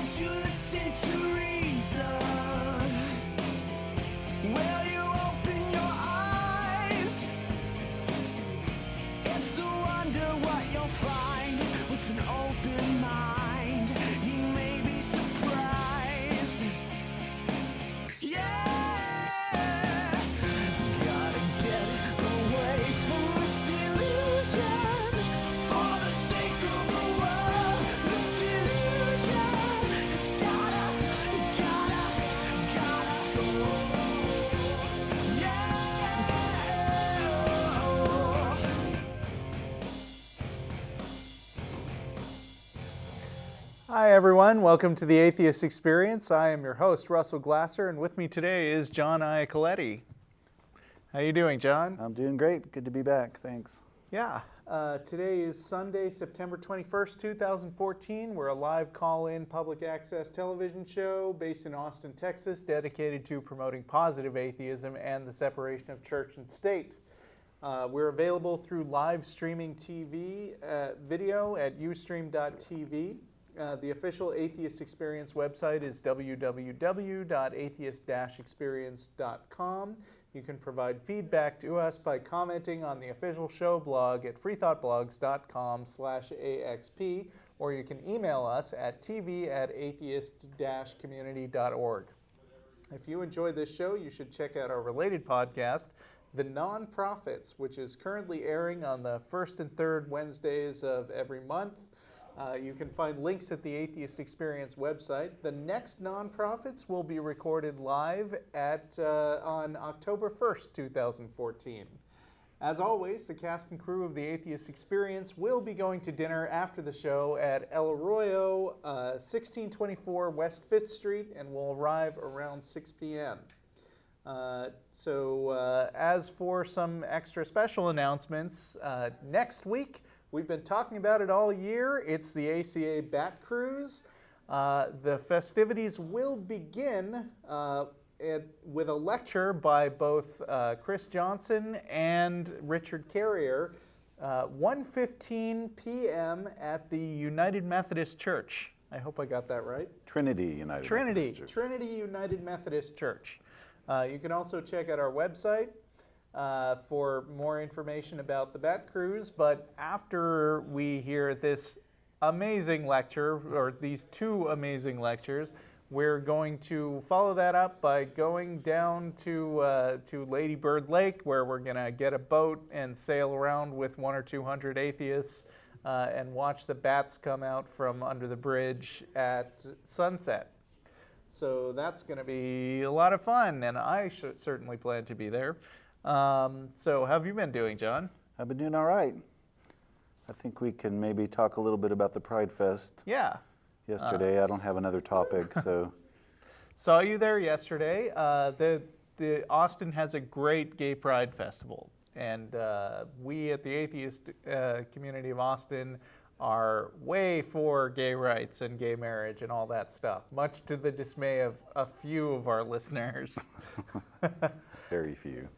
Won't you listen to reason? Will you open your eyes? It's a wonder what you'll find with an open mind. You may be surprised. Yeah, gotta get away from this illusion for the sake of the world. This delusion, it's gotta go. Yeah. Hi everyone, welcome to the Atheist Experience. I am your host, Russell Glasser, and with me today is John Iacoletti. How you doing, John? I'm doing great. Good to be back. Thanks. Yeah, today is Sunday, September 21st, 2014. We're a live call-in public access television show based in Austin, Texas, dedicated to promoting positive atheism and the separation of church and state. We're available through live streaming TV video at ustream.tv. The official Atheist Experience website is www.atheist-experience.com. You can provide feedback to us by commenting on the official show blog at freethoughtblogs.com/AXP, or you can email us at tv@atheist-community.org. If you enjoy this show, you should check out our related podcast, The Nonprofits, which is currently airing on the first and third Wednesdays of every month. You can find links at the Atheist Experience website. The next Nonprofits will be recorded live on October 1st, 2014. As always, the cast and crew of the Atheist Experience will be going to dinner after the show at El Arroyo, 1624 West 5th Street, and will arrive around 6 p.m. As for some extra special announcements, next week, we've been talking about it all year. It's the ACA Bat Cruise. The festivities will begin with a lecture by both Chris Johnson and Richard Carrier, 1:15 p.m. at the United Methodist Church. I hope I got that right. Trinity United Methodist Church. Trinity United Methodist Church. You can also check out our website for more information about the Bat Cruise, but after we hear this amazing lecture, or these two amazing lectures, we're going to follow that up by going down to Lady Bird Lake, where we're going to get a boat and sail around with 100 or 200 atheists and watch the bats come out from under the bridge at sunset. So that's going to be a lot of fun, and I certainly plan to be there. So how have you been doing, John? I've been doing all right. I think we can maybe talk a little bit about the Pride Fest. Yeah. Yesterday, I don't have another topic, so. Saw you there yesterday. The Austin has a great gay pride festival, and we at the Atheist community of Austin are way for gay rights and gay marriage and all that stuff, much to the dismay of a few of our listeners. Very few.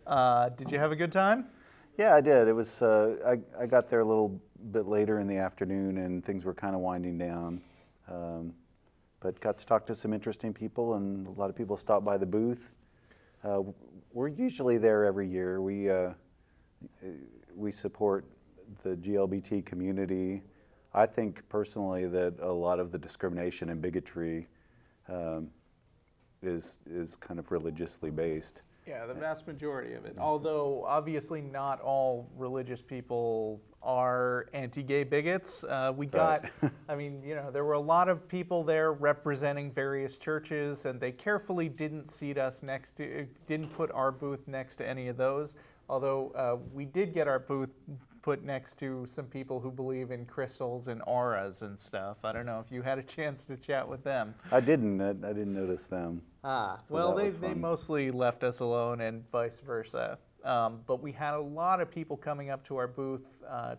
Did you have a good time? Yeah, I did. It was. I got there a little bit later in the afternoon, and things were kind of winding down. But got to talk to some interesting people, and a lot of people stopped by the booth. We're usually there every year. We support the GLBT community. I think personally that a lot of the discrimination and bigotry is kind of religiously based. Yeah, the vast majority of it. Although obviously not all religious people are anti-gay bigots. I mean, there were a lot of people there representing various churches, and they carefully didn't didn't put our booth next to any of those. Although we did get our booth put next to some people who believe in crystals and auras and stuff. I don't know if you had a chance to chat with them. I didn't notice them. Well, they mostly left us alone and vice versa. But we had a lot of people coming up to our booth,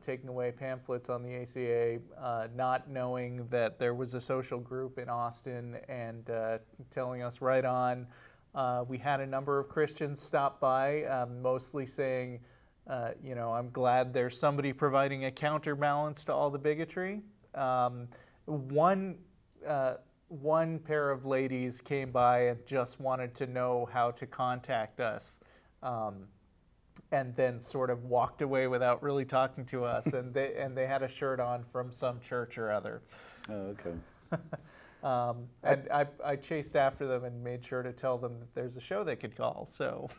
taking away pamphlets on the ACA, not knowing that there was a social group in Austin, and telling us right on. We had a number of Christians stop by, mostly saying, I'm glad there's somebody providing a counterbalance to all the bigotry. One one pair of ladies came by and just wanted to know how to contact us, and then sort of walked away without really talking to us. And they had a shirt on from some church or other. Oh, okay. And I chased after them and made sure to tell them that there's a show they could call. So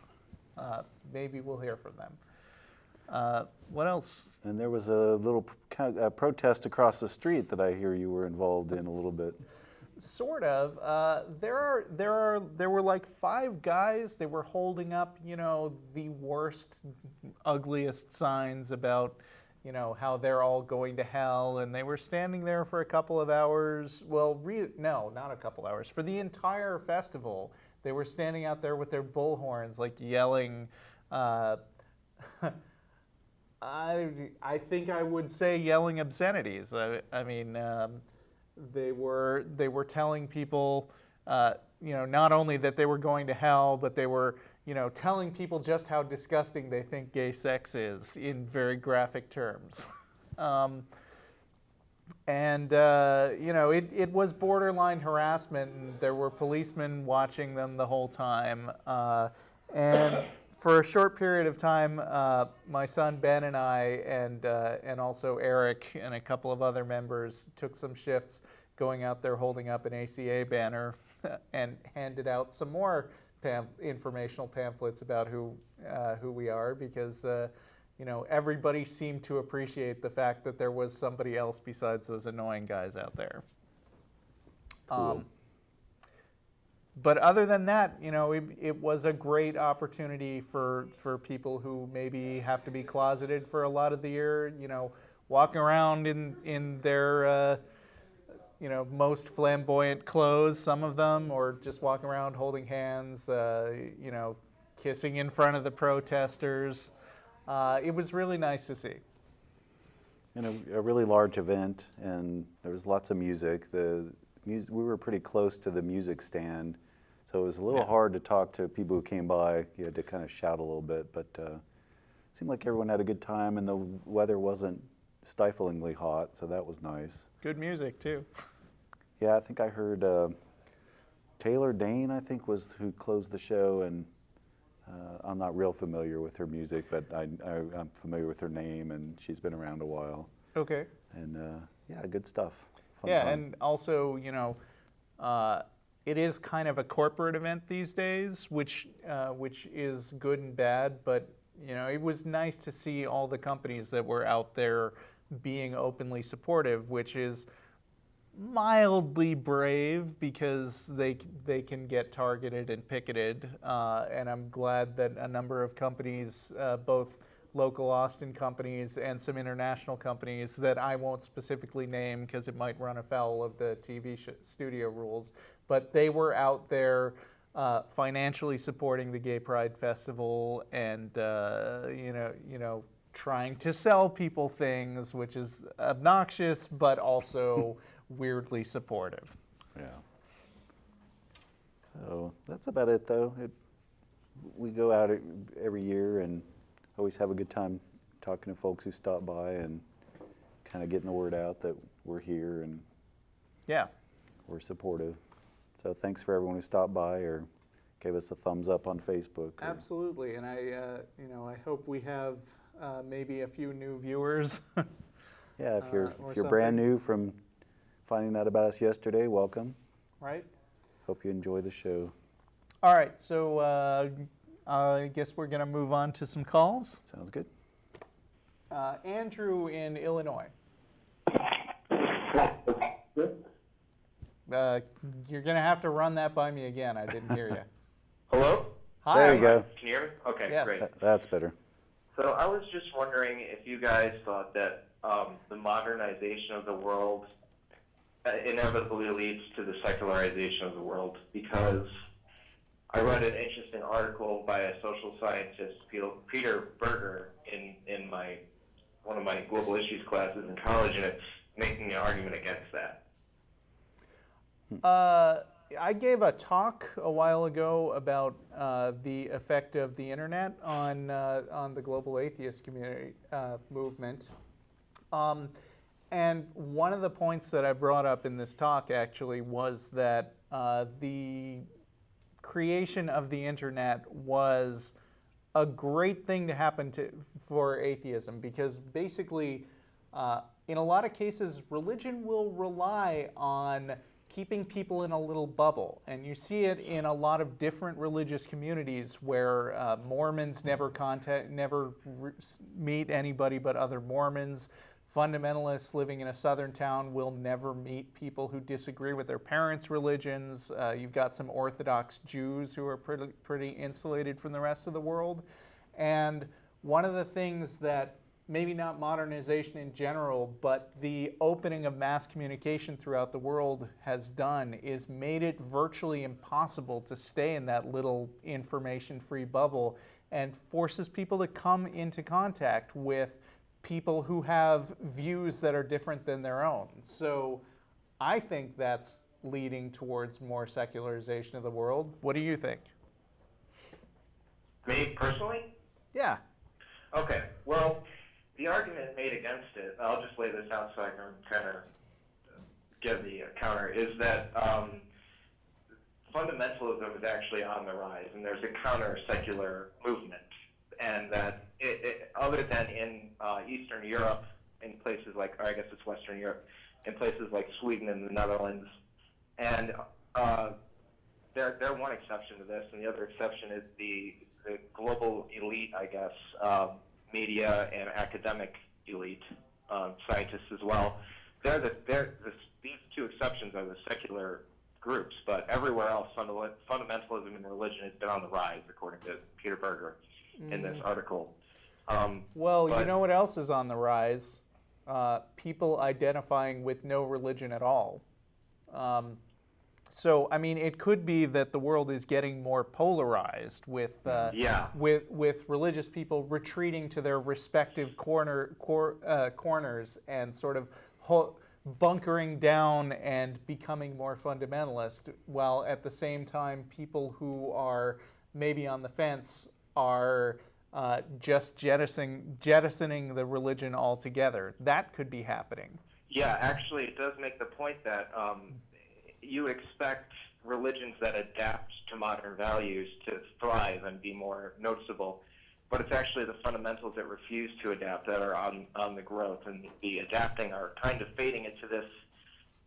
maybe we'll hear from them. What else? And there was a little protest across the street that I hear you were involved in a little bit. Sort of. There were like 5 guys. They were holding up, the worst, ugliest signs about, how they're all going to hell, and they were standing there for a couple of hours. Well, no, not a couple hours. For the entire festival, they were standing out there with their bullhorns, like yelling. I think I would say yelling obscenities. I mean, they were telling people, not only that they were going to hell, but they were, telling people just how disgusting they think gay sex is in very graphic terms. It was borderline harassment, and there were policemen watching them the whole time. And for a short period of time, my son Ben and I, and also Eric and a couple of other members, took some shifts going out there holding up an ACA banner and handed out some more informational pamphlets about who we are, because everybody seemed to appreciate the fact that there was somebody else besides those annoying guys out there. Cool. But other than that, it was a great opportunity for people who maybe have to be closeted for a lot of the year, walking around in their most flamboyant clothes, some of them, or just walking around holding hands, kissing in front of the protesters. It was really nice to see. A really large event, and there was lots of music. We were pretty close to the music stand, so it was a little hard to talk to people who came by. You had to kind of shout a little bit, but it seemed like everyone had a good time, and the weather wasn't stiflingly hot, so that was nice. Good music, too. Yeah, I think I heard Taylor Dane, I think, was who closed the show, and I'm not real familiar with her music, but I'm familiar with her name, and she's been around a while. Okay. And good stuff. Fun Yeah, time. and also, it is kind of a corporate event these days, which is good and bad, but it was nice to see all the companies that were out there being openly supportive, which is mildly brave because they can get targeted and picketed, and I'm glad that a number of companies, both local Austin companies and some international companies that I won't specifically name because it might run afoul of the TV studio rules, but they were out there financially supporting the Gay Pride Festival and trying to sell people things, which is obnoxious but also weirdly supportive. Yeah. So that's about it, though. We go out every year and always have a good time talking to folks who stop by and kind of getting the word out that we're here and we're supportive. So thanks for everyone who stopped by or gave us a thumbs up on Facebook. Absolutely, and I hope we have maybe a few new viewers. Yeah, if you're brand new from finding out about us yesterday, welcome. Right. Hope you enjoy the show. All right, so I guess we're going to move on to some calls. Sounds good. Andrew in Illinois. You're going to have to run that by me again. I didn't hear you. Hello? Hi. There you go. Can you hear me? Okay, Yes. great. That's better. So I was just wondering if you guys thought that the modernization of the world inevitably leads to the secularization of the world, because I read an interesting article by a social scientist, Peter Berger, in one of my global issues classes in college, and it's making an argument against that. I gave a talk a while ago about the effect of the internet on the global atheist community movement, And one of the points that I brought up in this talk actually was that the creation of the internet was a great thing to happen for atheism, because basically, in a lot of cases, religion will rely on keeping people in a little bubble. And you see it in a lot of different religious communities where Mormons never meet anybody but other Mormons. Fundamentalists living in a southern town will never meet people who disagree with their parents' religions. You've got some Orthodox Jews who are pretty insulated from the rest of the world. And one of the things that, maybe not modernization in general, but the opening of mass communication throughout the world has done is made it virtually impossible to stay in that little information-free bubble, and forces people to come into contact with people who have views that are different than their own. So I think that's leading towards more secularization of the world. What do you think? Me personally? Yeah. Okay, well, the argument made against it, I'll just lay this out so I can kind of give the counter, is that fundamentalism is actually on the rise, and there's a counter-secular movement, and that other than in Eastern Europe, in places like, or I guess it's Western Europe, in places like Sweden and the Netherlands, and they're one exception to this, and the other exception is the global elite, I guess, media and academic elite, scientists as well. These two exceptions are the secular groups, but everywhere else, fundamentalism and religion has been on the rise, according to Peter Berger in this article. Well, you know what else is on the rise? People identifying with no religion at all. So, I mean, it could be that the world is getting more polarized with religious people retreating to their respective corners and sort of bunkering down and becoming more fundamentalist, while at the same time people who are maybe on the fence are just jettisoning the religion altogether. That could be happening. Yeah, actually, it does make the point that you expect religions that adapt to modern values to thrive and be more noticeable, but it's actually the fundamentals that refuse to adapt that are on the growth, and the adapting are kind of fading into this,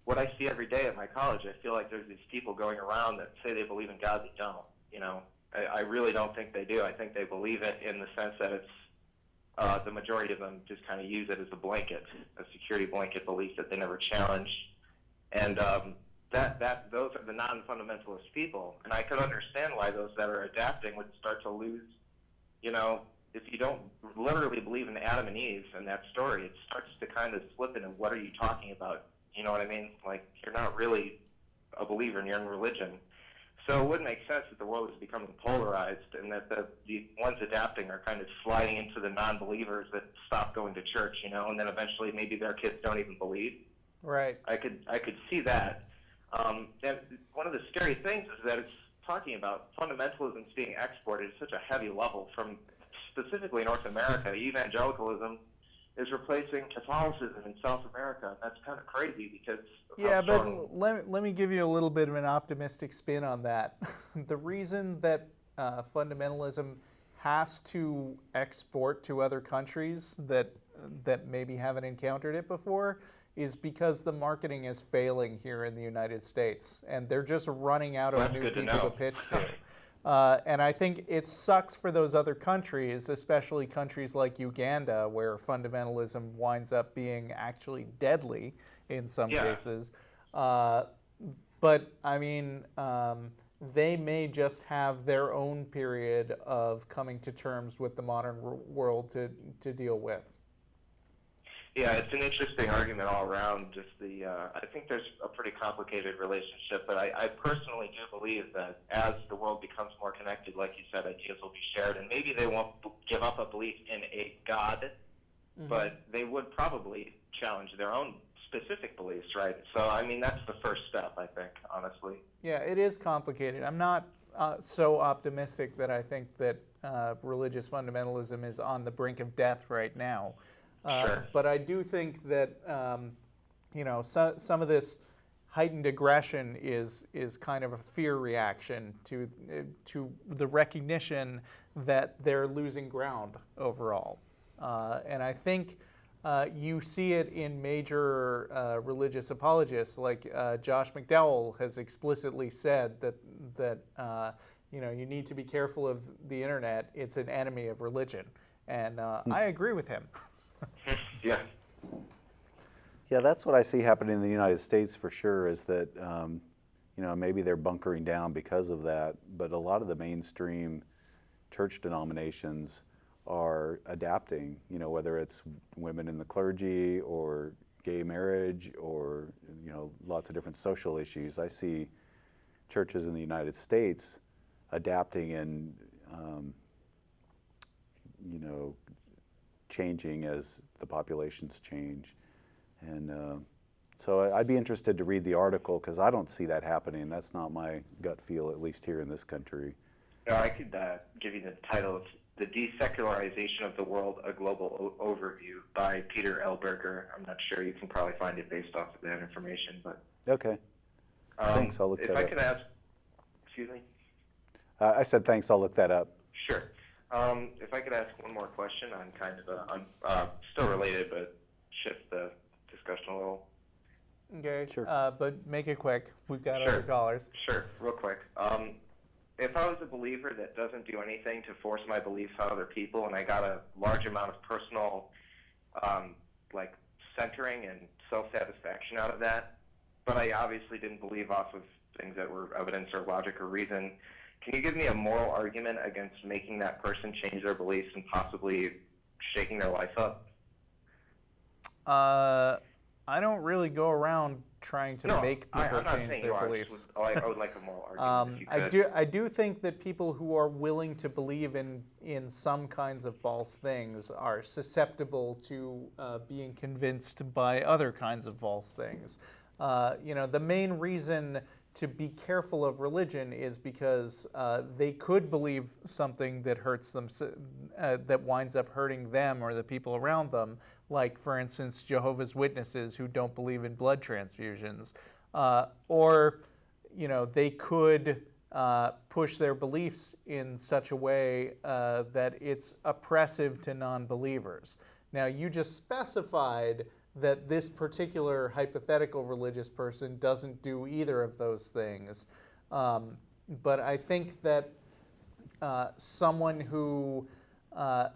what I see every day at my college. I feel like there's these people going around that say they believe in God that don't, you know. I really don't think they do. I think they believe it in the sense that it's, the majority of them just kind of use it as a blanket, a security blanket belief that they never challenge. And those are the non-fundamentalist people. And I could understand why those that are adapting would start to lose, you know, if you don't literally believe in Adam and Eve and that story, it starts to kind of slip into what are you talking about? You know what I mean? Like, you're not really a believer and you're in religion. So it would make sense that the world is becoming polarized, and that the ones adapting are kind of sliding into the non-believers that stop going to church, you know, and then eventually maybe their kids don't even believe. Right. I could see that. And one of the scary things is that it's talking about fundamentalism being exported at such a heavy level from specifically North America. Evangelicalism is replacing Catholicism in South America. That's kind of crazy because let me give you a little bit of an optimistic spin on that. The reason that fundamentalism has to export to other countries that maybe haven't encountered it before is because the marketing is failing here in the United States, and they're just running out of new people to pitch to. And I think it sucks for those other countries, especially countries like Uganda, where fundamentalism winds up being actually deadly in some cases. But I mean, they may just have their own period of coming to terms with the modern world to deal with. Yeah, it's an interesting argument all around. Just I think there's a pretty complicated relationship, but I personally do believe that as the world becomes more connected, like you said, ideas will be shared, and maybe they won't give up a belief in a God, but they would probably challenge their own specific beliefs, right? So, I mean, that's the first step, I think, honestly. Yeah, it is complicated. I'm not so optimistic that I think that religious fundamentalism is on the brink of death right now. Sure. But I do think that some of this heightened aggression is kind of a fear reaction to the recognition that they're losing ground overall, and I think you see it in major religious apologists like Josh McDowell has explicitly said that you need to be careful of the internet. It's an enemy of religion, and I agree with him. Yeah. Yeah, that's what I see happening in the United States for sure, is that, maybe they're bunkering down because of that, but a lot of the mainstream church denominations are adapting, whether it's women in the clergy or gay marriage or, lots of different social issues. I see churches in the United States adapting and, changing as the populations change. And so I'd be interested to read the article because I don't see that happening. That's not my gut feel, at least here in this country. I could give you the title. It's The Desecularization of the World, A Global Overview by Peter Elberger. I'm not sure. You can probably find it based off of that information. But Okay. Thanks, I'll look that up. If I could ask, excuse me? I said thanks, I'll look that up. Sure. If I could ask one more question on kind of still related, but shift the discussion a little. Okay, Sure. But make it quick. We've got Sure. other callers. Sure, real quick. If I was a believer that doesn't do anything to force my beliefs on other people, and I got a large amount of personal, centering and self-satisfaction out of that, but I obviously didn't believe off of things that were evidence or logic or reason, can you give me a moral argument against making that person change their beliefs and possibly shaking their life up? I don't really go around trying to make people change their beliefs. I would like a moral argument. If you could. I do think that people who are willing to believe in some kinds of false things are susceptible to being convinced by other kinds of false things. The main reason to be careful of religion is because they could believe something that hurts them, that winds up hurting them or the people around them, like, for instance, Jehovah's Witnesses who don't believe in blood transfusions. Or they could push their beliefs in such a way that it's oppressive to non-believers. Now, you just specified that this particular hypothetical religious person doesn't do either of those things. But I think that someone who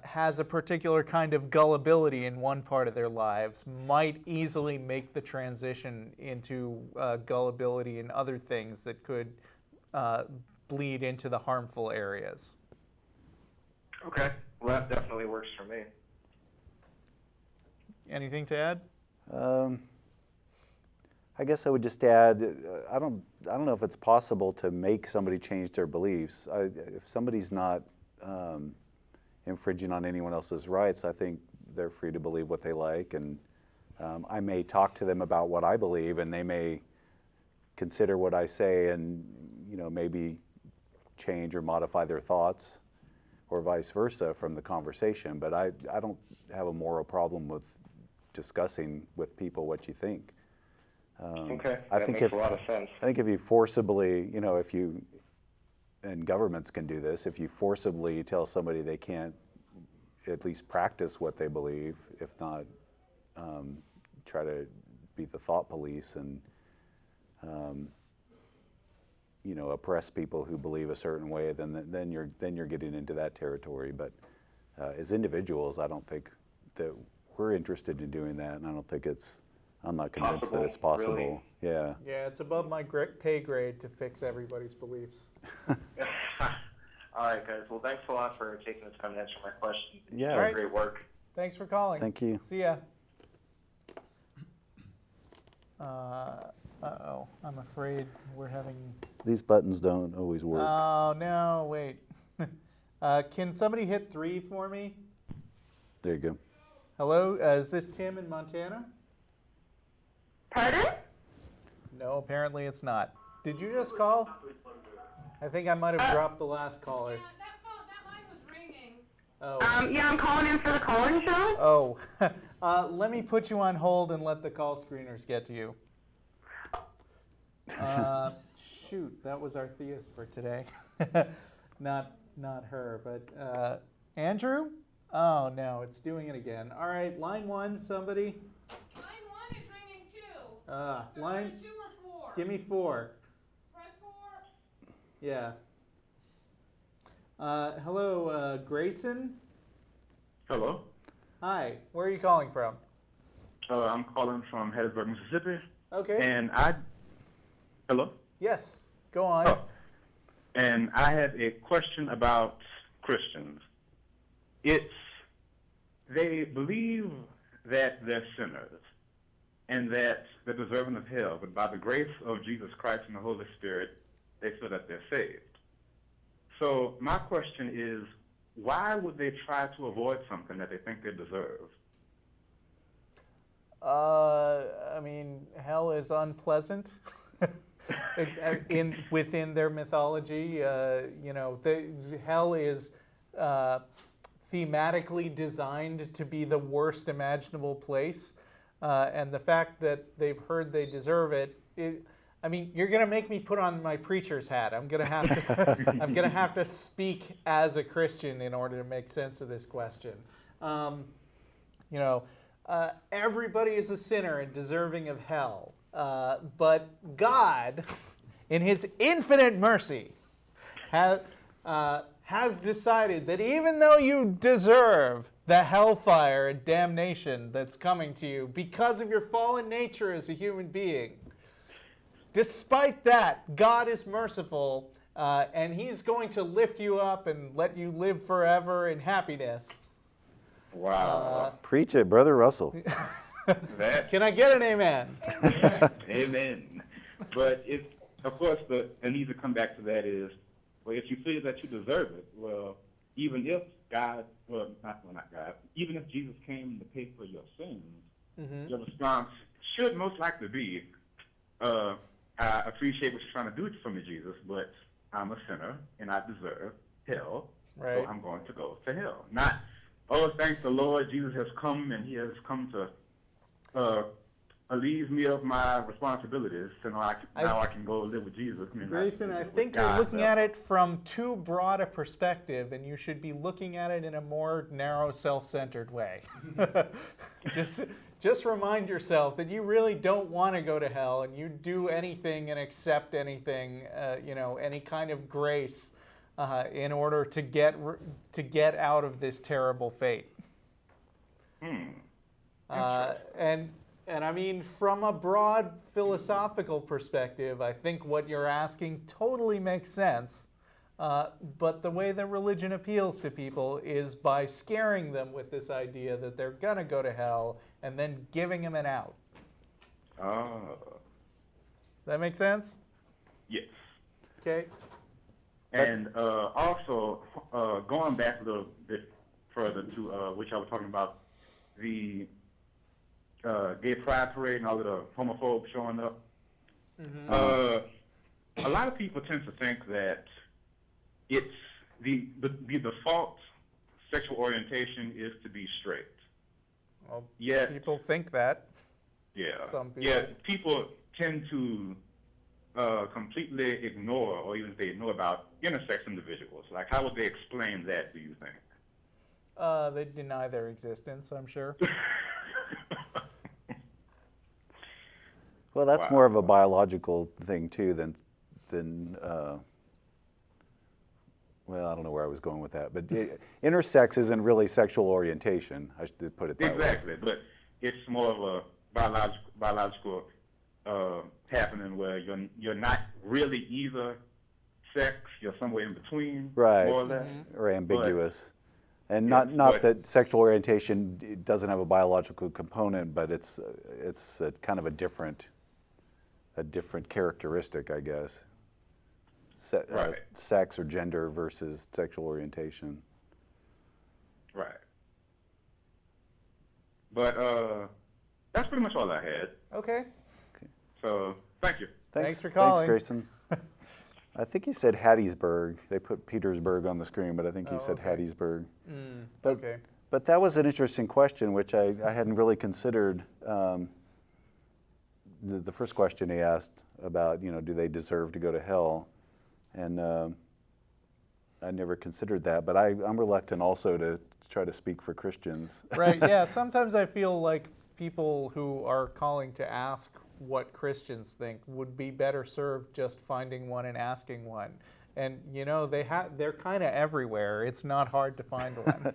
has a particular kind of gullibility in one part of their lives might easily make the transition into gullibility in other things that could bleed into the harmful areas. Okay, well, that definitely works for me. Anything to add? I guess I would just add, I don't know if it's possible to make somebody change their beliefs. If somebody's not infringing on anyone else's rights, I think they're free to believe what they like, and I may talk to them about what I believe, and they may consider what I say and maybe change or modify their thoughts, or vice versa from the conversation. But I don't have a moral problem with discussing with people what you think. Okay, that makes a lot of sense. I think if you forcibly, and governments can do this, if you forcibly tell somebody they can't at least practice what they believe, if not try to be the thought police and oppress people who believe a certain way, then you're getting into that territory. But as individuals, I don't think that we're interested in doing that, and I'm not convinced that it's possible. Really? Yeah. Yeah, it's above my pay grade to fix everybody's beliefs. All right, guys. Well, thanks a lot for taking the time to answer my question. Yeah. All right. Great work. Thanks for calling. Thank you. See ya. Uh-oh, I'm afraid we're having... These buttons don't always work. Oh, no, wait. Can somebody hit 3 for me? There you go. Hello, is this Tim in Montana? Pardon? No, apparently it's not. Did you just call? I think I might have dropped the last caller. Yeah, that line was ringing. Oh. Yeah, I'm calling in for the call-in show. Oh. Let me put you on hold and let the call screeners get to you. Shoot, that was our theist for today. Not her, but Andrew? Oh no, it's doing it again. All right, line 1, somebody. Line 1 is ringing too. So Line. 2 or 4? Give me 4. Press 4. Yeah. Hello, Grayson. Hello. Hi. Where are you calling from? I'm calling from Petersburg, Mississippi. Okay. And hello? Yes. Go on. Oh. And I have a question about Christians. They believe that they're sinners and that they're deserving of hell, but by the grace of Jesus Christ and the Holy Spirit, they feel that they're saved. So my question is, why would they try to avoid something that they think they deserve? I mean, hell is unpleasant. Within their mythology, hell is thematically designed to be the worst imaginable place, and the fact that they've heard they deserve it. I mean, you're going to make me put on my preacher's hat. I'm going to have to. I'm going to have to speak as a Christian in order to make sense of this question. Everybody is a sinner and deserving of hell. But God, in His infinite mercy, has decided that even though you deserve the hellfire and damnation that's coming to you because of your fallen nature as a human being, despite that, God is merciful, and He's going to lift you up and let you live forever in happiness. Wow. Preach it, Brother Russell. Can I get an amen? Amen. But of course, the need to come back to that is, well, if you feel that you deserve it, well, even if God, not God, even if Jesus came to pay for your sins, your response should most likely be, I appreciate what you're trying to do for me, Jesus, but I'm a sinner and I deserve hell, so I'm going to go to hell. Not, oh, thank the Lord, Jesus has come and He has come to alleviate me of my responsibilities, so now I can go live with Jesus. Grayson, I think you're looking at it from too broad a perspective, and you should be looking at it in a more narrow, self-centered way. Just remind yourself that you really don't want to go to hell, and you do anything and accept anything, any kind of grace, in order to get out of this terrible fate. And I mean, from a broad philosophical perspective, I think what you're asking totally makes sense. But the way that religion appeals to people is by scaring them with this idea that they're going to go to hell and then giving them an out. That make sense? Yes. Okay. And also, going back a little bit further to which I was talking about, the gay pride parade and all of the homophobes showing up. A lot of people tend to think that it's the default sexual orientation is to be straight. Well, Yet, people think that. yeah. Some people. Yet people tend to completely ignore, or even if they know about intersex individuals. Like, how would they explain that, do you think? They deny their existence, I'm sure. Well, that's more of a biological thing too than well, I don't know where I was going with that, but intersex isn't really sexual orientation. I should put it that way. Exactly, but it's more of a biological happening where you're not really either sex, you're somewhere in between, right, more or less. or ambiguous. And Yeah, not that sexual orientation doesn't have a biological component, but it's a kind of a different characteristic, I guess. Right. Sex or gender versus sexual orientation. Right. But that's pretty much all I had. Okay. So thank you. Thanks for calling. Thanks, Grayson. I think he said Hattiesburg. They put Petersburg on the screen, but I think he said okay. Hattiesburg. Okay. But that was an interesting question, which I hadn't really considered. The first question he asked about, do they deserve to go to hell? And I never considered that, but I'm reluctant also to try to speak for Christians. Right, yeah. Sometimes I feel like people who are calling to ask what Christians think would be better served just finding one and asking one. And, they're kind of everywhere. It's not hard to find one.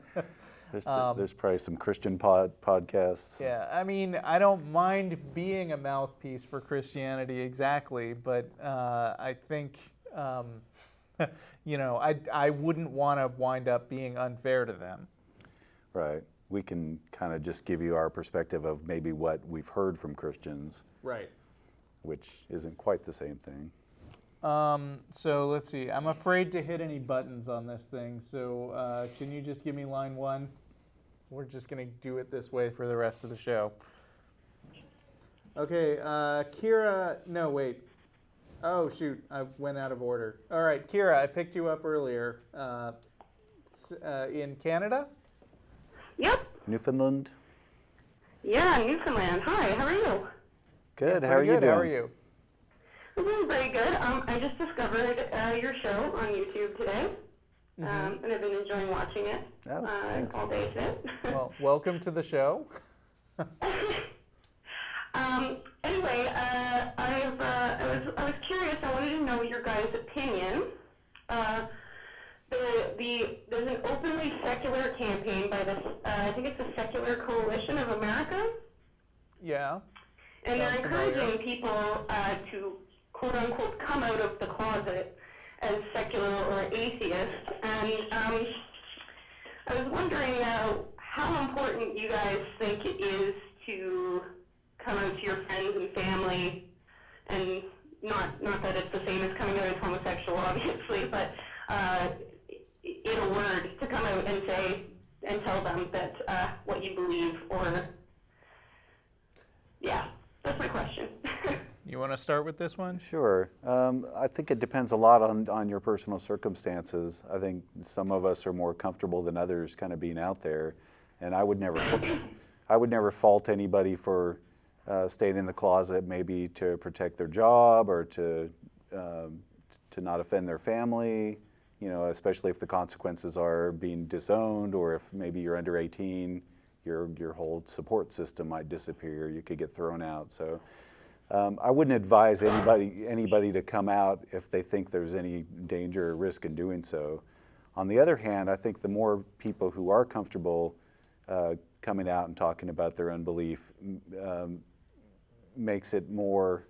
There's probably some Christian podcasts. Yeah, I mean, I don't mind being a mouthpiece for Christianity exactly, but I think, I wouldn't want to wind up being unfair to them. Right. We can kind of just give you our perspective of maybe what we've heard from Christians. Right. Which isn't quite the same thing. So let's see. I'm afraid to hit any buttons on this thing. So can you just give me line 1? We're just going to do it this way for the rest of the show. Okay. Kira. No, wait. Oh, shoot. I went out of order. All right. Kira, I picked you up earlier. In Canada? Yep. Newfoundland? Yeah, Newfoundland. Hi, how are you? Good. Yeah, how are you good. doing? How are you? I'm doing very good. I just discovered your show on YouTube today, and I've been enjoying watching it thanks. all day today. Well, welcome to the show. Anyway, I was curious. I wanted to know your guys' opinion. There's an openly secular campaign by this. I think it's the Secular Coalition of America. Yeah. And they're Sounds encouraging familiar. people to quote unquote come out of the closet as secular or atheist. And I was wondering how important you guys think it is to come out to your friends and family, and not that it's the same as coming out as homosexual, obviously, but in a word, to come out and say and tell them that what you believe, or yeah, that's my question. You want to start with this one? Sure. I think it depends a lot on your personal circumstances. I think some of us are more comfortable than others kind of being out there, and I would never fault anybody for staying in the closet, maybe to protect their job or to not offend their family, especially if the consequences are being disowned, or if maybe you're under 18, your whole support system might disappear, you could get thrown out. So I wouldn't advise anybody to come out if they think there's any danger or risk in doing so. On the other hand, I think the more people who are comfortable coming out and talking about their unbelief makes it more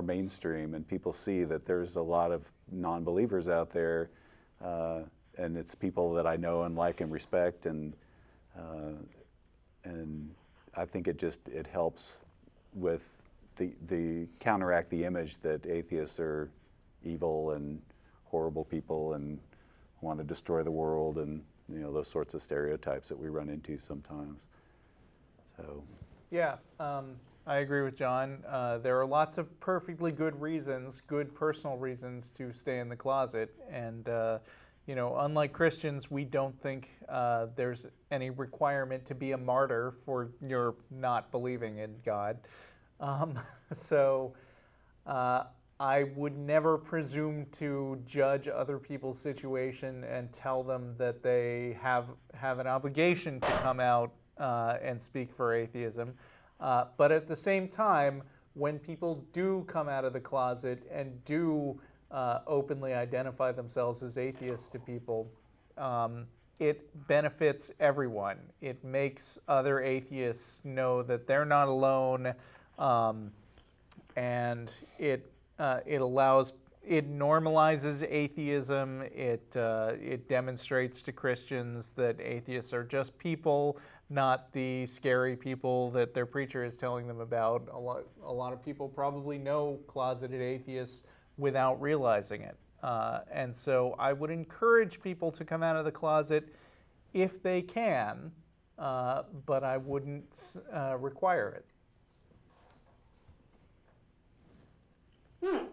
mainstream, and people see that there's a lot of non-believers out there, and it's people that I know and like and respect, and I think it helps with the counteract the image that atheists are evil and horrible people and want to destroy the world, and those sorts of stereotypes that we run into sometimes. So Yeah, I agree with John. There are lots of perfectly good reasons, good personal reasons to stay in the closet. And, unlike Christians, we don't think there's any requirement to be a martyr for your not believing in God. So I would never presume to judge other people's situation and tell them that they have an obligation to come out and speak for atheism. But at the same time, when people do come out of the closet and do openly identify themselves as atheists to people, it benefits everyone. It makes other atheists know that they're not alone, and it normalizes atheism. It demonstrates to Christians that atheists are just people, not the scary people that their preacher is telling them about. A lot of people probably know closeted atheists without realizing it. And so I would encourage people to come out of the closet if they can, but I wouldn't require it.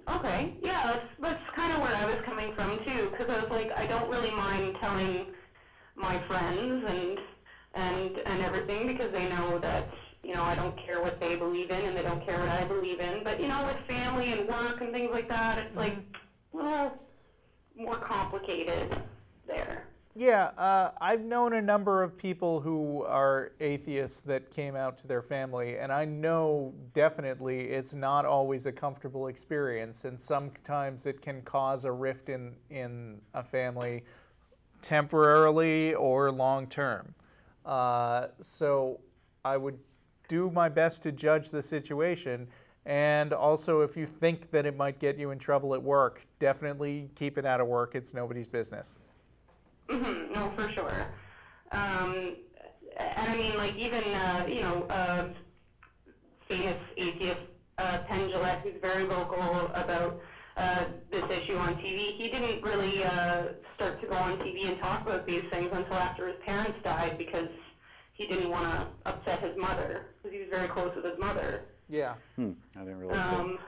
Okay, yeah, that's coming from too, because I was like, I don't really mind telling my friends and everything, because they know that, you know, I don't care what they believe in and they don't care what I believe in. But, you know, with family and work and things like that, it's like a little more complicated there. Yeah, I've known a number of people who are atheists that came out to their family, and I know definitely it's not always a comfortable experience, and sometimes it can cause a rift in a family temporarily or long term. So I would do my best to judge the situation, and also if you think that it might get you in trouble at work, definitely keep it out of work. It's nobody's business. Mm-hmm, no, for sure. And I mean, like, even, you know, famous atheist Penn Jillette, who's very vocal about this issue on TV, he didn't really start to go on TV and talk about these things until after his parents died, because he didn't want to upset his mother, because he was very close with his mother. Yeah. I didn't realize that.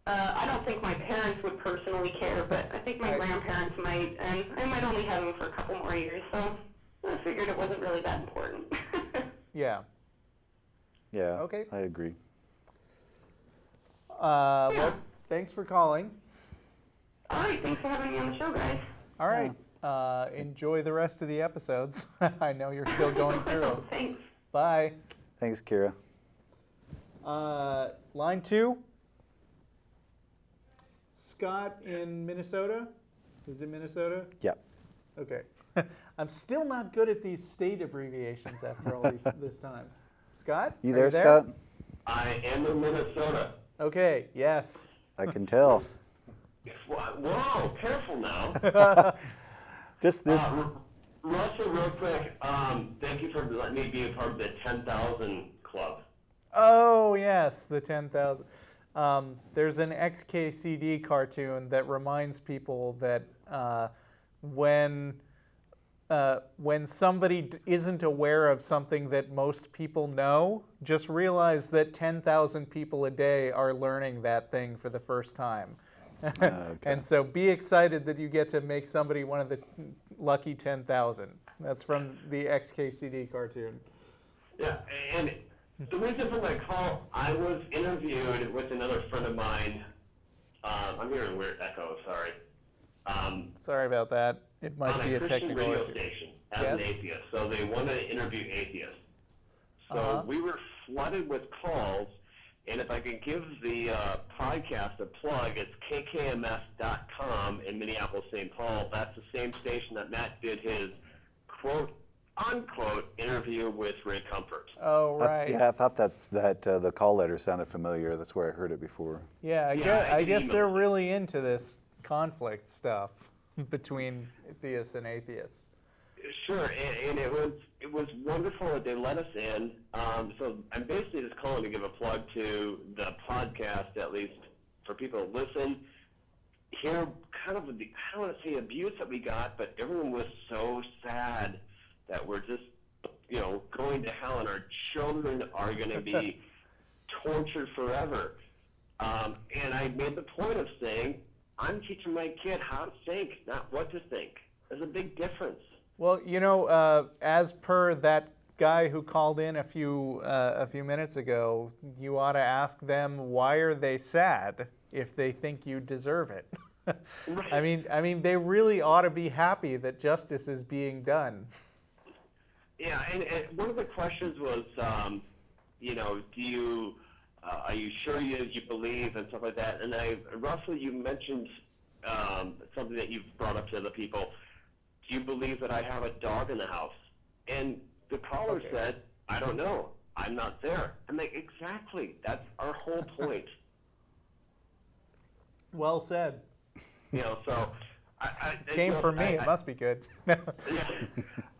I don't think my parents would personally care, but I think my grandparents might, and I might only have them for a couple more years, so I figured it wasn't really that important. Yeah. Yeah, Okay. I agree. Well, thanks for calling. All right, thanks for having me on the show, guys. All right. Enjoy the rest of the episodes. I know you're still going through them. Thanks. Bye. Thanks, Kira. Line 2. Scott in Minnesota. Is it Minnesota? Yeah. Okay. I'm still not good at these state abbreviations after all this time. Scott? You are there, Scott? I am in Minnesota. Okay, yes. I can tell. Whoa, careful now. Just the, Russell, real quick, thank you for letting me be a part of the 10,000 club. Oh, yes, the 10,000. There's an XKCD cartoon that reminds people that when somebody isn't aware of something that most people know, just realize that 10,000 people a day are learning that thing for the first time. okay. And so be excited that you get to make somebody one of the lucky 10,000. That's from the XKCD cartoon. Yeah, and the reason for my call, I was interviewed with another friend of mine. I'm hearing a weird echo, sorry. Sorry about that. It might on be a Christian technical radio issue. station as Yes? an atheist. So they wanted to interview atheists. So we were flooded with calls, and if I could give the podcast a plug, it's kkms.com in Minneapolis, St. Paul. That's the same station that Matt did his quote-unquote interview with Ray Comfort. Oh, right. yeah, I thought the call letter sounded familiar. That's where I heard it before. Yeah, I guess they're really into this conflict stuff between theists and atheists. Sure, and it was wonderful that they let us in. So I'm basically just calling to give a plug to the podcast, at least for people to listen. Hear kind of the, I don't want to say abuse that we got, but everyone was so sad that we're just, you know, going to hell and our children are going to be tortured forever. And I made the point of saying, I'm teaching my kid how to think, not what to think. There's a big difference. Well, you know, as per that guy who called in a few minutes ago, you ought to ask them, why are they sad if they think you deserve it? Right. I mean, they really ought to be happy that justice is being done. Yeah, and one of the questions was, you know, are you sure you believe and stuff like that? And Russell, you mentioned something that you've brought up to other people. Do you believe that I have a dog in the house? And the caller said, I don't know. I'm not there. I'm like, exactly. That's our whole point. Well said. You know, so Came from me. It must be good. Yeah.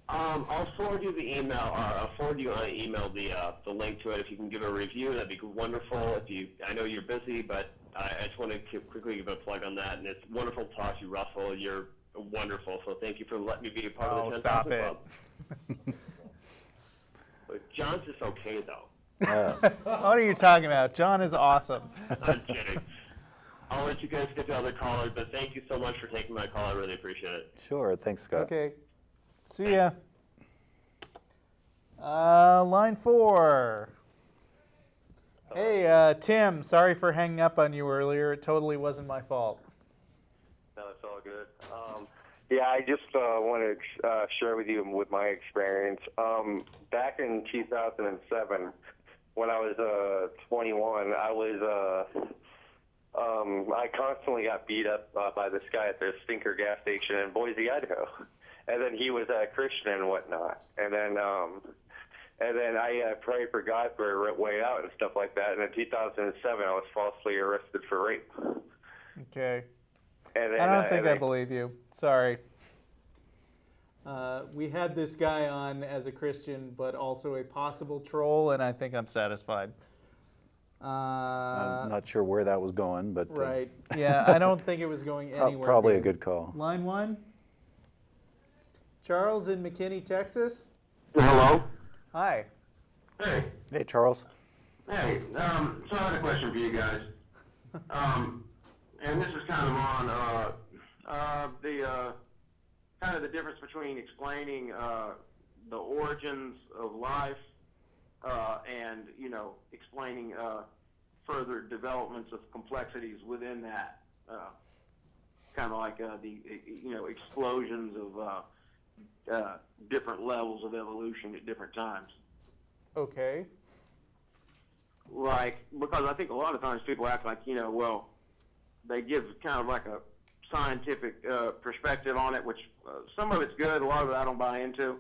I'll forward you the email, or I'll forward you on email the link to it. If you can give a review, that'd be wonderful. I know you're busy, but I just want to quickly give a plug on that. And it's wonderful to talk to you, Russell. You're wonderful. So thank you for letting me be a part of the 10,000 Club. But John's just okay, though. What are you talking about? John is awesome. I'm kidding. I'll let you guys get to other callers, but thank you so much for taking my call. I really appreciate it. Sure. Thanks, Scott. Okay. See ya. Line 4. Hey, Tim. Sorry for hanging up on you earlier. It totally wasn't my fault. No, it's all good. Yeah, I just want to share with you with my experience. Back in 2007, when I was 21, I constantly got beat up by this guy at the Stinker gas station in Boise, Idaho. And then he was a Christian and whatnot. And then I prayed for God for a way out and stuff like that. And in 2007, I was falsely arrested for rape. Okay. And then, I don't think I believe you. Sorry. We had this guy on as a Christian, but also a possible troll, and I think I'm satisfied. I'm not sure where that was going, but Right. Yeah, I don't think it was going anywhere. probably a good call. Line 1. Charles in McKinney, Texas. Hello. Hi. Hey. Hey, Charles. Hey. So I had a question for you guys. And this is kind of on the kind of the difference between explaining the origins of life and explaining further developments of complexities within that. Kind of like the explosions of different levels of evolution at different times. Okay. Like, because I think a lot of times people act like, well, they give kind of like a scientific perspective on it, which some of it's good, a lot of it I don't buy into,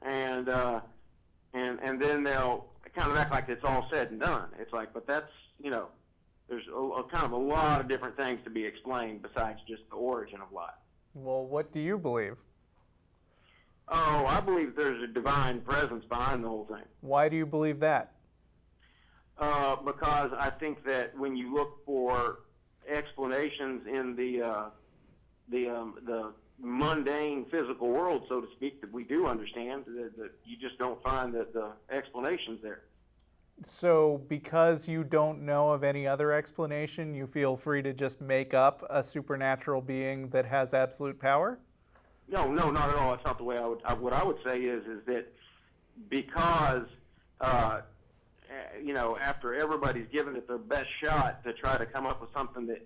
and then they'll kind of act like it's all said and done. It's like, but that's there's a kind of a lot of different things to be explained besides just the origin of life. Well, what do you believe? Oh, I believe there's a divine presence behind the whole thing. Why do you believe that? Because I think that when you look for explanations in the mundane physical world, so to speak, that we do understand, that you just don't find that the explanations there. So because you don't know of any other explanation, you feel free to just make up a supernatural being that has absolute power? No, not at all. That's not the way I would. What I would say is that because after everybody's given it their best shot to try to come up with something that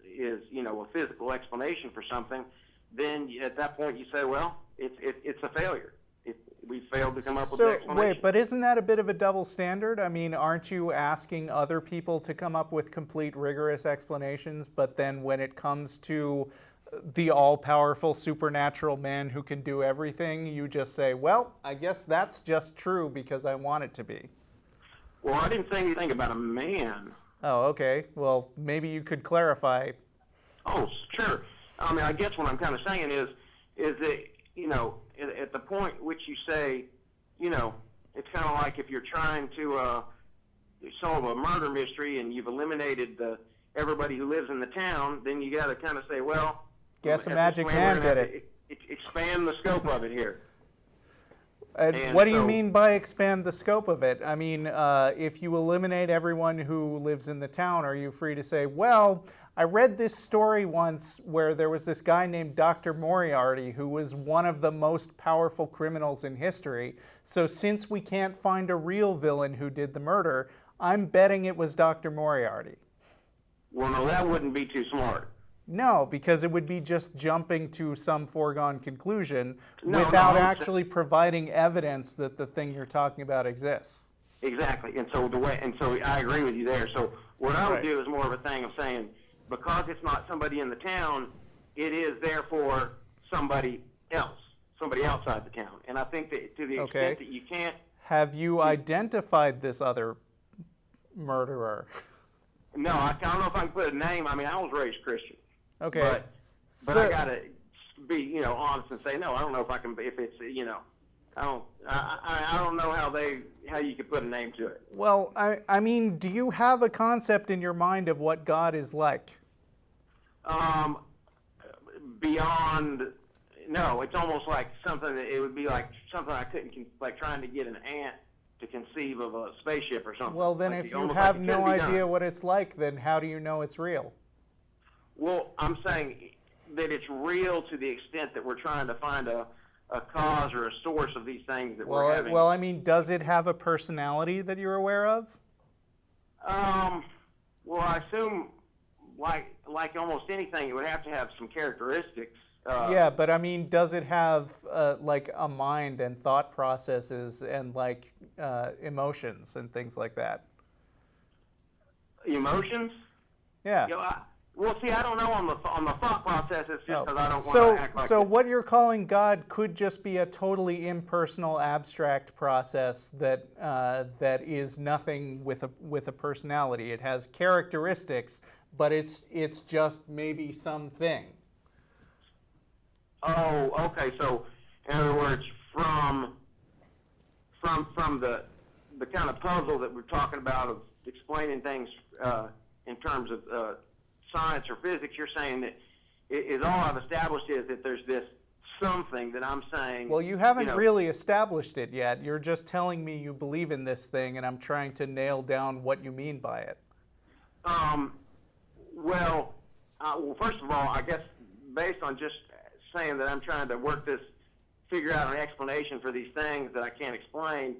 is a physical explanation for something, then at that point you say, well, it's a failure. We failed to come up with an explanation. Wait, but isn't that a bit of a double standard? I mean, aren't you asking other people to come up with complete, rigorous explanations, but then when it comes to the all-powerful supernatural man who can do everything, you just say, well, I guess that's just true because I want it to be? Well, I didn't say anything about a man. Oh, okay. Well, maybe you could clarify. Oh, sure. I mean, I guess what I'm kind of saying is that, at the point at which you say, it's kind of like if you're trying to solve a murder mystery and you've eliminated everybody who lives in the town, then you got to kind of say, well, guess a magic man did it. Expand the scope of it here. And what do you mean by expand the scope of it? I mean, if you eliminate everyone who lives in the town, are you free to say, well, I read this story once where there was this guy named Dr. Moriarty who was one of the most powerful criminals in history. So since we can't find a real villain who did the murder, I'm betting it was Dr. Moriarty. Well, no, that wouldn't be too smart. No, because it would be just jumping to some foregone conclusion without actually providing evidence that the thing you're talking about exists. Exactly, and so I agree with you there. So what I would do is more of a thing of saying, because it's not somebody in the town, it is therefore somebody else, somebody outside the town. And I think that to the extent that you can't... Have you identified this other murderer? No, I don't know if I can put a name. I mean, I was raised Christian. Okay. But I got to be, honest and say, no, I don't know if I can, if it's, I don't know how you could put a name to it. Well, I mean, do you have a concept in your mind of what God is like? Beyond, no, it's almost like something that it would be like something I couldn't, like trying to get an ant to conceive of a spaceship or something. Well, then Like if you almost have like it no couldn't be idea done. what it's like, then how do you know it's real? Well, I'm saying that it's real to the extent that we're trying to find a cause or a source of these things that we're having. Well, I mean, does it have a personality that you're aware of? Well, I assume, like almost anything, it would have to have some characteristics. Yeah, but I mean, does it have like a mind and thought processes and like emotions and things like that? Emotions? Yeah. You know, well, see, I don't know on the thought processes just because I don't want So, to act like so it. what you're calling God could just be a totally impersonal, abstract process that that is nothing with a personality. It has characteristics, but it's just maybe something. Oh, okay. So, in other words, from the kind of puzzle that we're talking about of explaining things in terms of science or physics, you're saying that is all I've established is that there's this something that I'm saying. Well, you haven't really established it yet. You're just telling me you believe in this thing, and I'm trying to nail down what you mean by it. Well, first of all, I guess based on just saying that I'm trying to figure out an explanation for these things that I can't explain,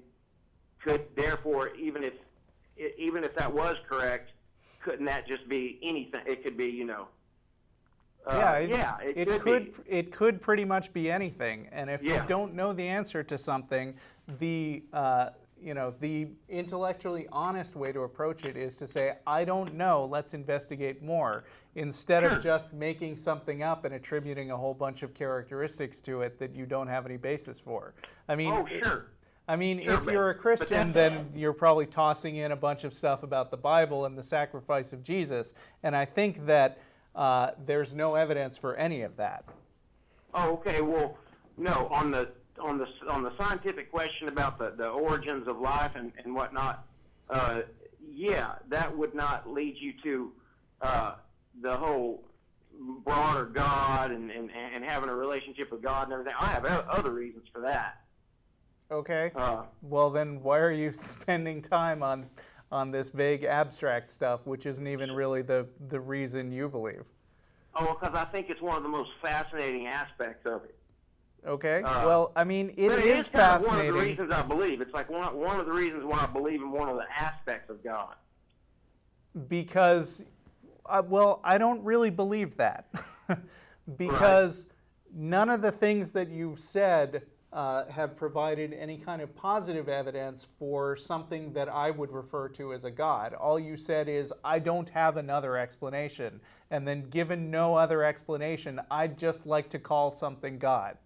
could therefore, even if that was correct, couldn't that just be anything? It could be, it could pretty much be anything. And if you don't know the answer to something, the intellectually honest way to approach it is to say, I don't know, let's investigate more, instead of just making something up and attributing a whole bunch of characteristics to it that you don't have any basis for. I mean, if you're a Christian, then you're probably tossing in a bunch of stuff about the Bible and the sacrifice of Jesus, and I think that there's no evidence for any of that. Oh, okay. Well, no, on the scientific question about the origins of life and whatnot, that would not lead you to the whole broader God and having a relationship with God and everything. I have other reasons for that. Okay. Well, then why are you spending time on this vague abstract stuff, which isn't even really the reason you believe? Oh, because I think it's one of the most fascinating aspects of it. Okay. Well, I mean, it is kind of fascinating. one of the reasons I believe. It's like one of the reasons why I believe in one of the aspects of God. Because, I don't really believe that. Because none of the things that you've said have provided any kind of positive evidence for something that I would refer to as a God. All you said is, I don't have another explanation. And then given no other explanation, I'd just like to call something God.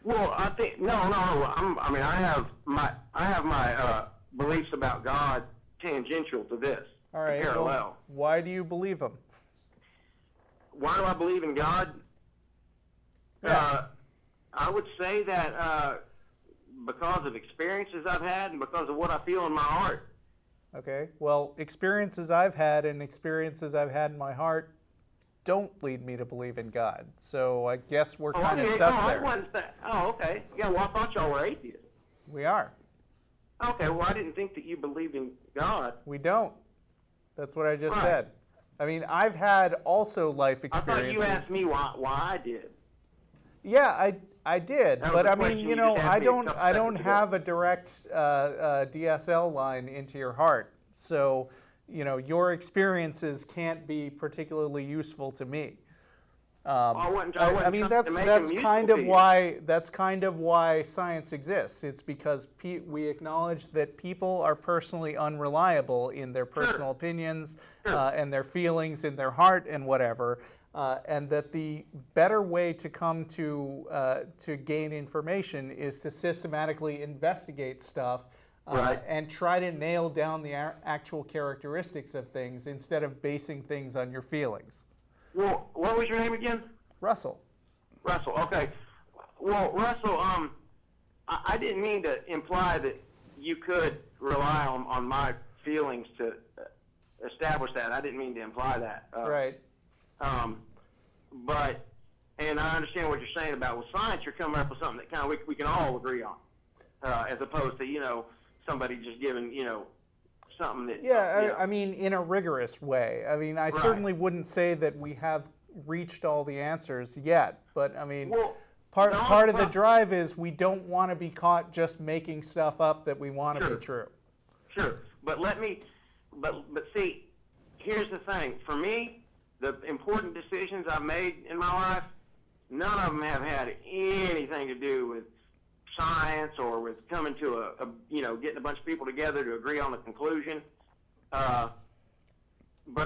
Well, I think no. I have my beliefs about God tangential to this. All right. Parallel. Well, why do you believe them? Why do I believe in God? Yeah. I would say that because of experiences I've had and because of what I feel in my heart. Okay. Well, experiences I've had and experiences I've had in my heart don't lead me to believe in God. So I guess we're kind of stuck there. Okay. Yeah, well, I thought y'all were atheists. We are. Okay, well, I didn't think that you believed in God. We don't. That's what I just said. I mean, I've had also life experiences. I thought you asked me why I did. Yeah, I did, but I mean, I don't ago. have a direct DSL line into your heart. So, your experiences can't be particularly useful to me. I mean, that's kind of why science exists. It's because we acknowledge that people are personally unreliable in their personal opinions and their feelings in their heart and whatever, and that the better way to come to gain information is to systematically investigate stuff and try to nail down the actual characteristics of things instead of basing things on your feelings. Well, what was your name again? Russell. Russell, okay. Well, Russell, I didn't mean to imply that you could rely on my feelings to establish that. I didn't mean to imply that. Right. But, and I understand what you're saying about with science, you're coming up with something that kind of we can all agree on, as opposed to, somebody just giving, something that. Yeah, I mean, in a rigorous way. I mean, I Right. certainly wouldn't say that we have reached all the answers yet, but I mean, Well, part of the drive is we don't want to be caught just making stuff up that we want to Sure. be true. Sure, but but see, here's the thing. For me, the important decisions I've made in my life, none of them have had anything to do with science or with coming to getting a bunch of people together to agree on a conclusion. But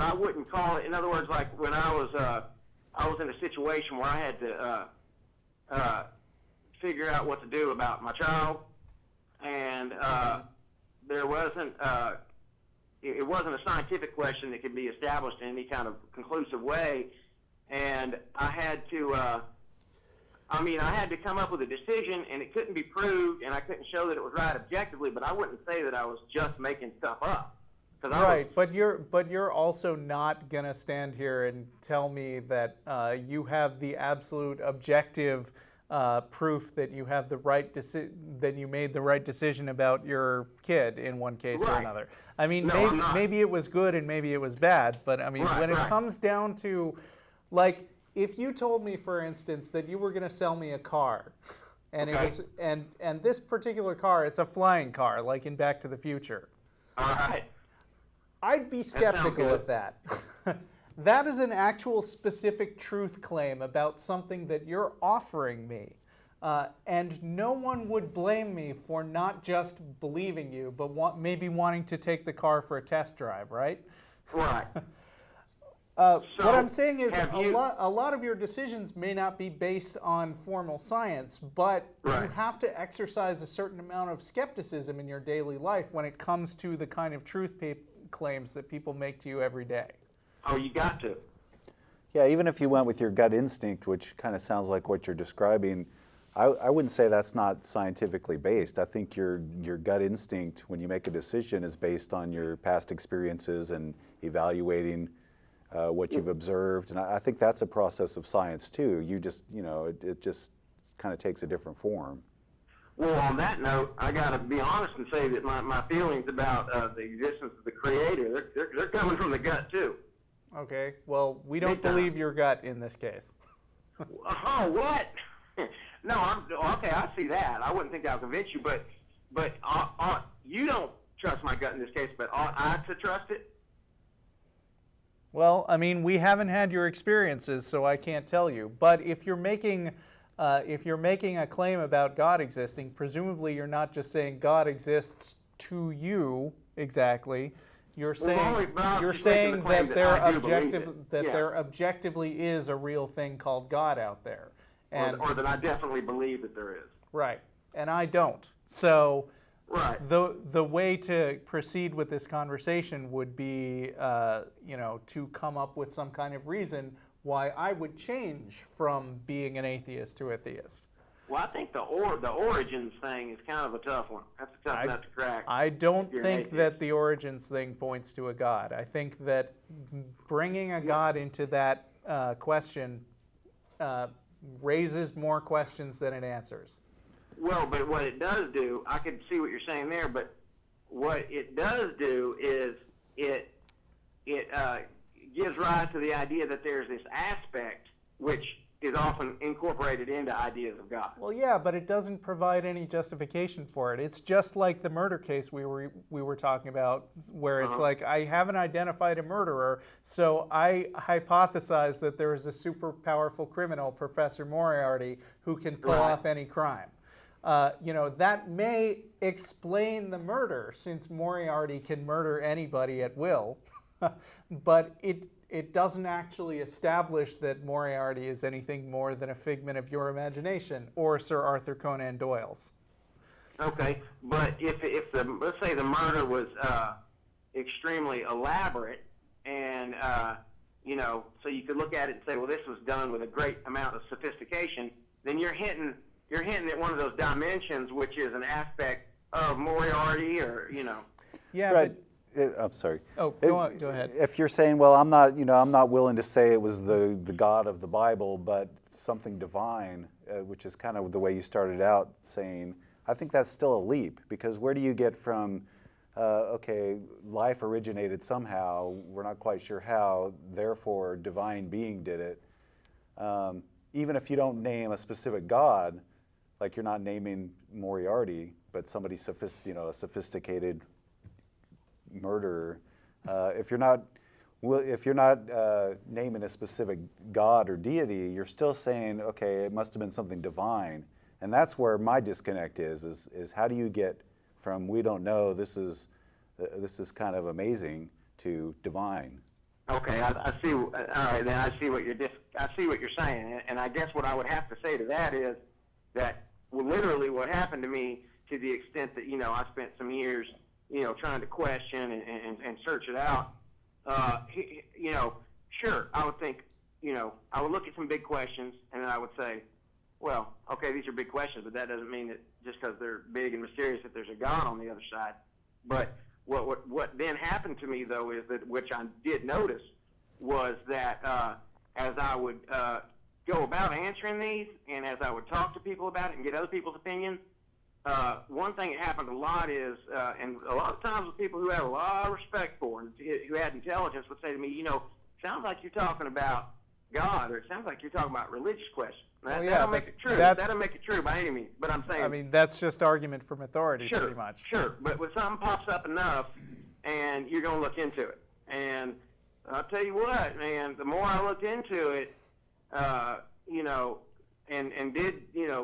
I wouldn't call it. In other words, like when I was in a situation where I had to figure out what to do about my child, and there wasn't. It wasn't a scientific question that could be established in any kind of conclusive way, and I had to. I had to come up with a decision, and it couldn't be proved, and I couldn't show that it was right objectively. But I wouldn't say that I was just making stuff up. Right, but you're also not gonna stand here and tell me that you have the absolute objective proof that you have the right that you made the right decision about your kid in one case or another. I mean, maybe it was good and maybe it was bad, but I mean, when it comes down to, like, if you told me, for instance, that you were going to sell me a car, and it was and this particular car, it's a flying car, like in Back to the Future. All right. I'd be skeptical of that. That is an actual specific truth claim about something that you're offering me. And no one would blame me for not just believing you, but maybe wanting to take the car for a test drive, right? Right. What I'm saying is a lot of your decisions may not be based on formal science, but you have to exercise a certain amount of skepticism in your daily life when it comes to the kind of truth claims that people make to you every day. Oh, you got to. Yeah, even if you went with your gut instinct, which kind of sounds like what you're describing, I wouldn't say that's not scientifically based. I think your gut instinct when you make a decision is based on your past experiences and evaluating what you've observed, and I think that's a process of science too. You just, it just kind of takes a different form. Well, on that note, I got to be honest and say that my feelings about the existence of the Creator, they're coming from the gut too. Okay, well, we don't believe your gut in this case. Oh, what? No, okay, I see that. I wouldn't think I'll convince you, but you don't trust my gut in this case, but ought I to trust it? Well, I mean, we haven't had your experiences, so I can't tell you. But if you're making a claim about God existing, presumably you're not just saying God exists to you exactly. You're saying that there objectively is a real thing called God out there, or that I definitely believe that there is. Right, and I don't. So right. The way to proceed with this conversation would be, to come up with some kind of reason why I would change from being an atheist to a theist. Well, I think the origins thing is kind of a tough one. That's a tough nut to crack. I don't think that the origins thing points to a God. I think that bringing a God into that question raises more questions than it answers. Well, but what it does do, I can see what you're saying there, but what it does do is it gives rise to the idea that there's this aspect which is often incorporated into ideas of God. Well, yeah, but it doesn't provide any justification for it. It's just like the murder case we were talking about, where it's like, I haven't identified a murderer, so I hypothesize that there is a super powerful criminal, Professor Moriarty, who can pull off any crime. That may explain the murder, since Moriarty can murder anybody at will, but it doesn't actually establish that Moriarty is anything more than a figment of your imagination or Sir Arthur Conan Doyle's. Okay, but if let's say the murder was extremely elaborate, and so you could look at it and say, well, this was done with a great amount of sophistication, then you're hinting at one of those dimensions, which is an aspect of Moriarty, or Yeah, right. but I'm sorry. Oh, go ahead. If you're saying, well, I'm not willing to say it was the God of the Bible, but something divine, which is kind of the way you started out saying, I think that's still a leap, because where do you get from, okay, life originated somehow, we're not quite sure how, therefore divine being did it. Even if you don't name a specific God, like you're not naming Moriarty, but somebody a sophisticated murderer. If you're not naming a specific God or deity, you're still saying, okay, it must have been something divine. And that's where my disconnect is how do you get from we don't know, this is kind of amazing, to divine. Okay, I see. All right, then I see what you're saying, and I guess what I would have to say to that is that literally what happened to me, to the extent that I spent some years trying to question and search it out. Sure, I would think I would look at some big questions, and then I would say, well, okay, these are big questions, but that doesn't mean that just because they're big and mysterious that there's a God on the other side. But what then happened to me, though, is that, which I did notice, was that as I would go about answering these, and as I would talk to people about it and get other people's opinions, one thing that happened a lot is, and a lot of times with people who have a lot of respect for and who had intelligence would say to me, sounds like you're talking about God, or it sounds like you're talking about religious questions. That'll make it true. That'll make it true by any means. But I'm saying, I mean, that's just argument from authority, pretty much. Sure, but when something pops up enough, and you're going to look into it. And I'll tell you what, man, the more I looked into it, and did,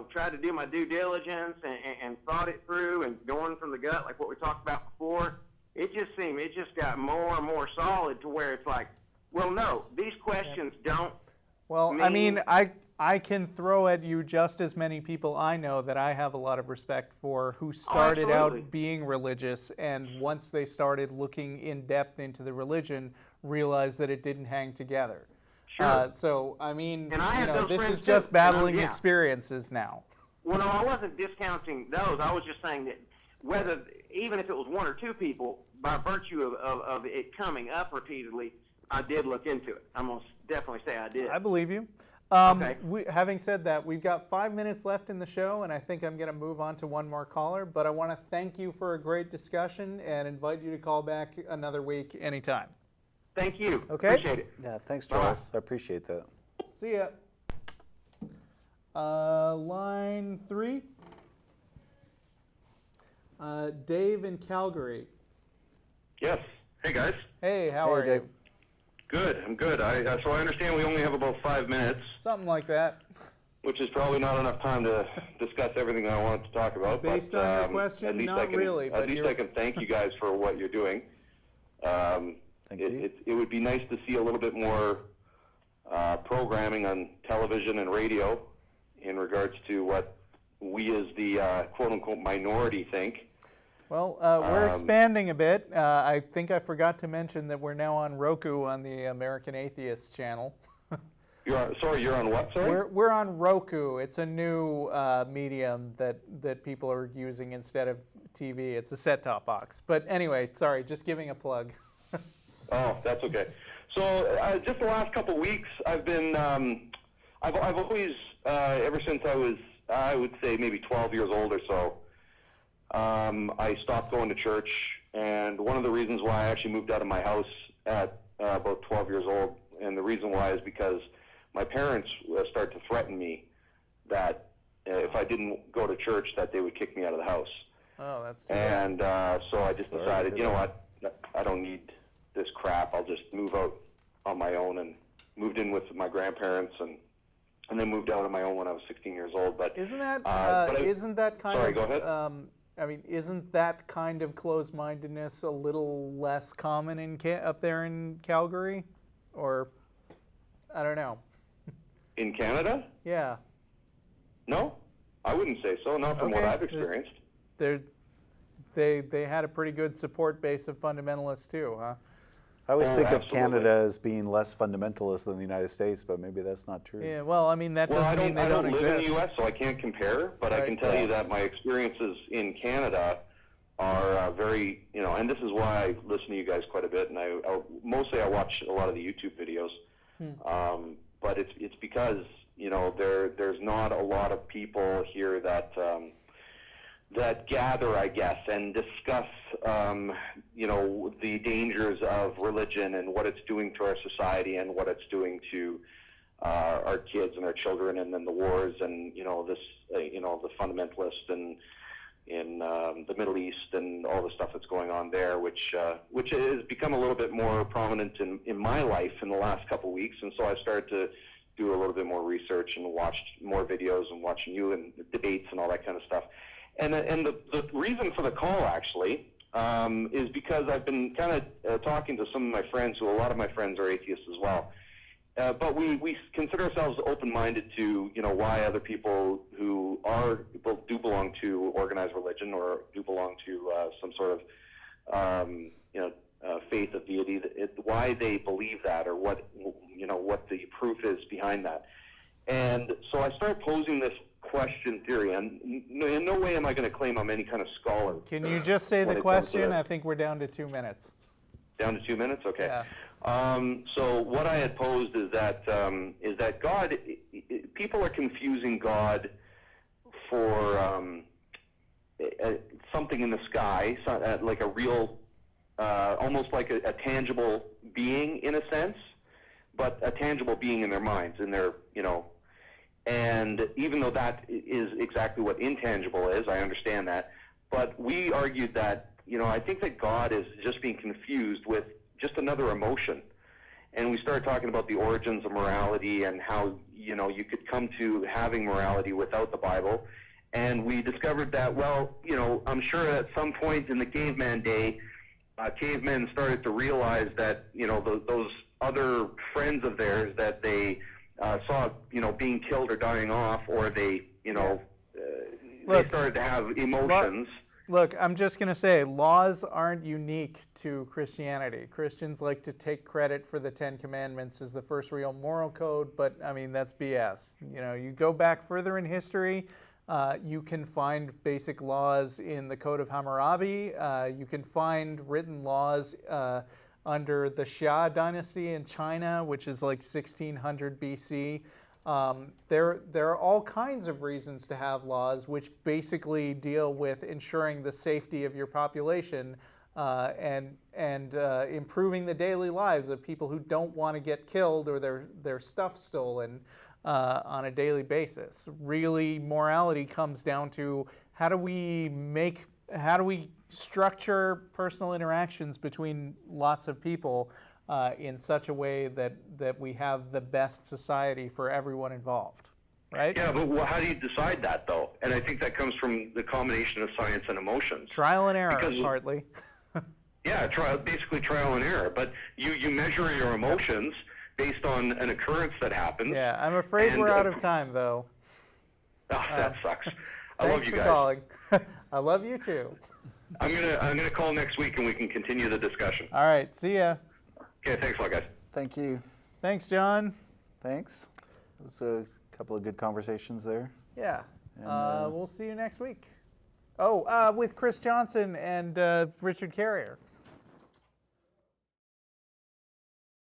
try to do my due diligence and thought it through and going from the gut, like what we talked about before, it just got more and more solid to where it's like, well, no, these questions don't. Well, I mean, I can throw at you just as many people I know that I have a lot of respect for who started out being religious, and once they started looking in depth into the religion, realized that it didn't hang together. Sure. So, I mean, this is just battling experiences now. Well, no, I wasn't discounting those. I was just saying that even if it was one or two people, by virtue of it coming up repeatedly, I did look into it. I'm going to definitely say I did. I believe you. Okay. Having said that, we've got 5 minutes left in the show, and I think I'm going to move on to one more caller. But I want to thank you for a great discussion and invite you to call back another week anytime. Thank you. Okay? Appreciate it. Yeah, thanks, Charles. I appreciate that. See ya. Line 3. Dave in Calgary. Yes. Hey, guys. Hey, how are Dave. you? Good. I'm good. So I understand we only have about 5 minutes, Something like that. which is probably not enough time to discuss everything I wanted to talk about. Based on your question, at least not really. At least I can thank you guys for what you're doing. Thank you. It would be nice to see a little bit more programming on television and radio in regards to what we as the quote-unquote minority think. Well, we're expanding a bit. I think I forgot to mention that we're now on Roku on the American Atheist channel. You're on what, sorry? We're on Roku. It's a new medium that people are using instead of TV. It's a set-top box. But anyway, sorry, just giving a plug. Oh, that's okay. So just the last couple of weeks, I've been, I've always, ever since I was, I would say maybe 12 years old or so, I stopped going to church, and one of the reasons why I actually moved out of my house at about 12 years old, and the reason why is because my parents started to threaten me that if I didn't go to church, that they would kick me out of the house. Oh, that's too bad. And so I just decided, you know what, I don't need this crap. I'll just move out on my own, and moved in with my grandparents, and then moved out on my own when I was 16 years old. But isn't that isn't that kind sorry, of? Go ahead. I mean, isn't that kind of closed-mindedness a little less common up there in Calgary, or I don't know? In Canada? Yeah. No, I wouldn't say so. Not from what I've experienced. They had a pretty good support base of fundamentalists too, huh? I always think of absolutely. Canada as being less fundamentalist than the United States, but maybe that's not true. Yeah, well, I mean, that doesn't mean they don't exist. I don't live in the U.S., so I can't compare, but I can tell you that my experiences in Canada are very, and this is why I listen to you guys quite a bit, and mostly I watch a lot of the YouTube videos, but it's because, there's not a lot of people here that that gather, I guess, and discuss, the dangers of religion and what it's doing to our society and what it's doing to our kids and our children, and then the wars and the fundamentalists and in the Middle East and all the stuff that's going on there, which has become a little bit more prominent in my life in the last couple of weeks. And so I started to do a little bit more research and watched more videos and watching you and debates and all that kind of stuff. And the reason for the call actually is because I've been kind of talking to some of my friends, who a lot of my friends are atheists as well. But we consider ourselves open-minded to, why other people who do belong to organized religion or do belong to some sort of, faith of deity, why they believe that, or what the proof is behind that. And so I started posing this question theory, and in no way am I going to claim I'm any kind of scholar. Can you just say the question? I think we're down to 2 minutes. Down to 2 minutes? Okay. Yeah. So what I had posed is that God, people are confusing God for something in the sky, like a real, almost like a tangible being in a sense, but a tangible being in their minds, in their, and even though that is exactly what intangible is, I understand that, but we argued that, I think that God is just being confused with just another emotion. And we started talking about the origins of morality and how, you could come to having morality without the Bible. And we discovered that, I'm sure at some point in the caveman day, cavemen started to realize that, those other friends of theirs that they saw, being killed or dying off, or they, they started to have emotions. Look, I'm just going to say, laws aren't unique to Christianity. Christians like to take credit for the Ten Commandments as the first real moral code, but I mean, that's BS. You go back further in history, you can find basic laws in the Code of Hammurabi. You can find written laws under the Xia dynasty in China, which is like 1600 BC. There are all kinds of reasons to have laws which basically deal with ensuring the safety of your population and improving the daily lives of people who don't want to get killed or their stuff stolen on a daily basis. Really, morality comes down to how do we structure personal interactions between lots of people in such a way that we have the best society for everyone involved, right? Yeah, but how do you decide that, though? And I think that comes from the combination of science and emotions. Trial and error, partly. Yeah, basically trial and error. But you measure your emotions based on an occurrence that happens. Yeah, I'm afraid we're out of time, though. Oh, that sucks. I love you guys. Thanks for calling. I love you, too. I'm gonna call next week, and we can continue the discussion. All right, see ya. Okay, thanks a lot, guys. Thank you. Thanks, John. Thanks. It was a couple of good conversations there. Yeah. We'll see you next week. Oh, with Chris Johnson and Richard Carrier.